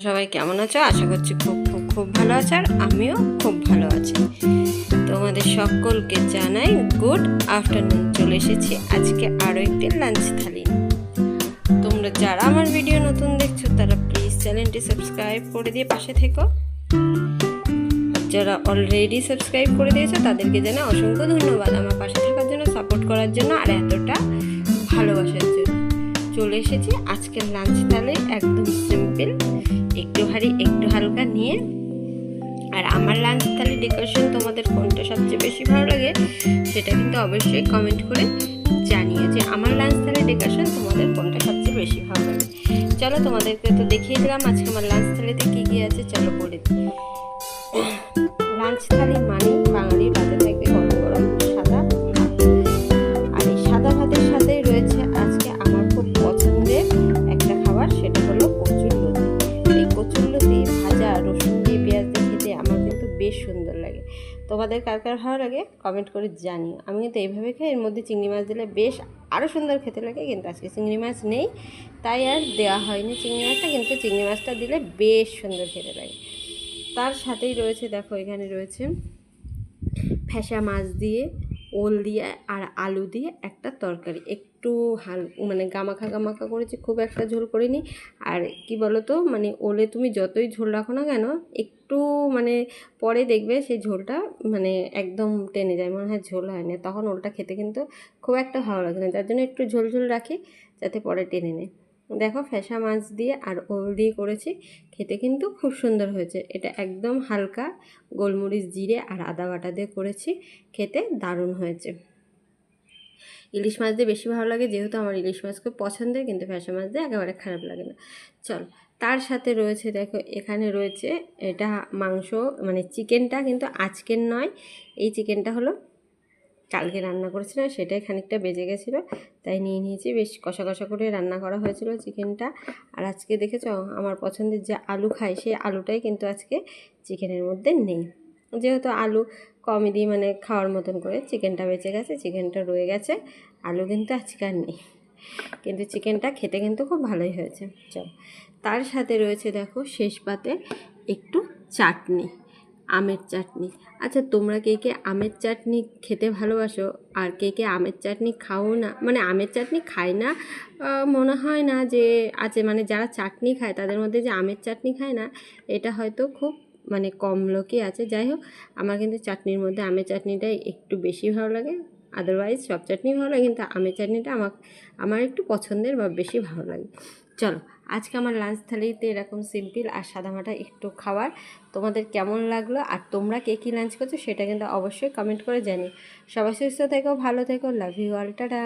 সবাই কেমন আছো? আশা করছি খুব খুব খুব ভালো আছো, আর আমিও খুব ভালো আছি। তোমাদের সকলকে জানাই গুড আফটারনুন। চলে এসেছি আজকে আরও একটি লাঞ্চ থালি। তোমরা যারা আমার ভিডিও নতুন দেখছো তারা প্লিজ চ্যানেলটি সাবস্ক্রাইব করে দিয়ে পাশে থেকো। যারা অলরেডি সাবস্ক্রাইব করে দিয়েছো তাদেরকে জানাই অসংখ্য ধন্যবাদ আমার পাশে থাকার জন্য, সাপোর্ট করার জন্য, আর এতটা ভালোবাসার জন্য। চলে এসেছি আজকের লাঞ্চ থালি একদম সিম্পল, একটু ভারী একটু হালকা নিয়ে। আর আমার লাঞ্চ থালি ডেকোরেশন তোমাদের কোনটা সবচেয়ে বেশি ভালো লাগে সেটা কিন্তু অবশ্যই কমেন্ট করে জানিও যে আমার লাঞ্চ থালি ডেকোরেশন তোমাদের কোনটা সবচেয়ে বেশি ভালো লাগে। চলো তোমাদেরকে তো দেখিয়ে দিলাম আজকে আমার লাঞ্চ থালিতে কী কী আছে, চলো বলে দিই। লাঞ্চ থালি মানে বাঙালির ভাতে থাকবে গরম গরম সাদা ভাত, আর এই সাদা ভাতের সাথেই রয়েছে আজকে আমার খুব পছন্দের একটা খাবার, সেটা হলো কচুরলতি। এই কচুরলতি ভাজা রসুন দিয়ে পেঁয়াজ দিয়ে খেতে আমার কিন্তু বেশ সুন্দর লাগে। তোমাদের কার কার ভালো লাগে কমেন্ট করে জানিও। আমি কিন্তু এইভাবে খাই, এর মধ্যে চিংড়ি মাছ দিলে বেশ আরও সুন্দর খেতে লাগে, কিন্তু আজকে চিংড়ি মাছ নেই তাই আর দেওয়া হয়নি চিংড়ি মাছটা, কিন্তু চিংড়ি মাছটা দিলে বেশ সুন্দর খেতে লাগে। তার সাথেই রয়েছে, দেখো এখানে রয়েছে ফ্যাসা মাছ দিয়ে, ওল দিয়ে আর আলু দিয়ে একটা তরকারি, একটু মানে গামাখা গামাখা করেছি, খুব একটা ঝোল করিনি। আর কি বলো তো, মানে ওলে তুমি যতই ঝোল রাখো না কেন একটু মানে পরে দেখবে সেই ঝোলটা মানে একদম টেনে যায়, মনে হয় ঝোল হয় না, তখন ওলটা খেতে কিন্তু খুব একটা ভালো লাগে না, যার জন্য একটু ঝোল ঝোল রাখি যাতে পরে টেনে নেয়। দেখো ফ্যাসা মাছ দিয়ে আর ওল দিয়ে করেছি, খেতে কিন্তু খুব সুন্দর হয়েছে। এটা একদম হালকা গোলমরিচ জিরে আর আদা বাটা দিয়ে করেছি, খেতে দারুণ হয়েছে। ইলিশ মাছ দিয়ে বেশি ভালো লাগে, যেহেতু আমার ইলিশ মাছ খুব পছন্দের, কিন্তু ফ্যাসা মাছ দিয়ে একেবারে খারাপ লাগে না। চল, তার সাথে রয়েছে, দেখো এখানে রয়েছে এটা মাংস, মানে চিকেনটা কিন্তু আজকের নয়, এই চিকেনটা হলো কালকে রান্না করেছিলাম, সেটাই খানিকটা বেজে গেছিলো তাই নিয়ে নিয়েছি, বেশ কষা কষা করে রান্না করা হয়েছিল চিকেনটা। আর আজকে দেখেছ আমার পছন্দের যে আলু খাই সেই আলুটাই কিন্তু আজকে চিকেনের মধ্যে নেই, যেহেতু আলু কমই দিই মানে খাওয়ার মতন করে, চিকেনটা বেঁচে গেছে, চিকেনটা রয়ে গেছে, আলু কিন্তু আজকে আর নেই, কিন্তু চিকেনটা খেতে কিন্তু খুব ভালোই হয়েছে। চল, তার সাথে রয়েছে দেখো শেষ পাতে একটু চাটনি, আমের চাটনি। আচ্ছা, তোমরা কে কে আমের চাটনি খেতে ভালোবাসো, আর কে কে আমের চাটনি খাও না, মানে আমের চাটনি খায় না মনে হয় না যে আছে, মানে যারা চাটনি খায় তাদের মধ্যে যে আমের চাটনি খায় না এটা হয়তো খুব মানে কম লোকই আছে। যাই হোক, আমার কিন্তু চাটনির মধ্যে আমের চাটনিটাই একটু বেশি ভালো লাগে, আদারওয়াইজ সব চাটনি ভালো লাগে, কিন্তু আমের চাটনিটা আমার একটু পছন্দের বা বেশি ভালো লাগে। চলো, আজকে আমার লাঞ্চ থালিতে এরকম সিম্পল আর সাদামাটা একটু খাবার, তোমাদের কেমন লাগলো আর তোমরা কে কী লাঞ্চ করছো সেটা কিন্তু অবশ্যই কমেন্ট করে জানিও। সবাই সুস্থ থেকো, ভালো থেকো, লাভ ইউ অল, টাটা।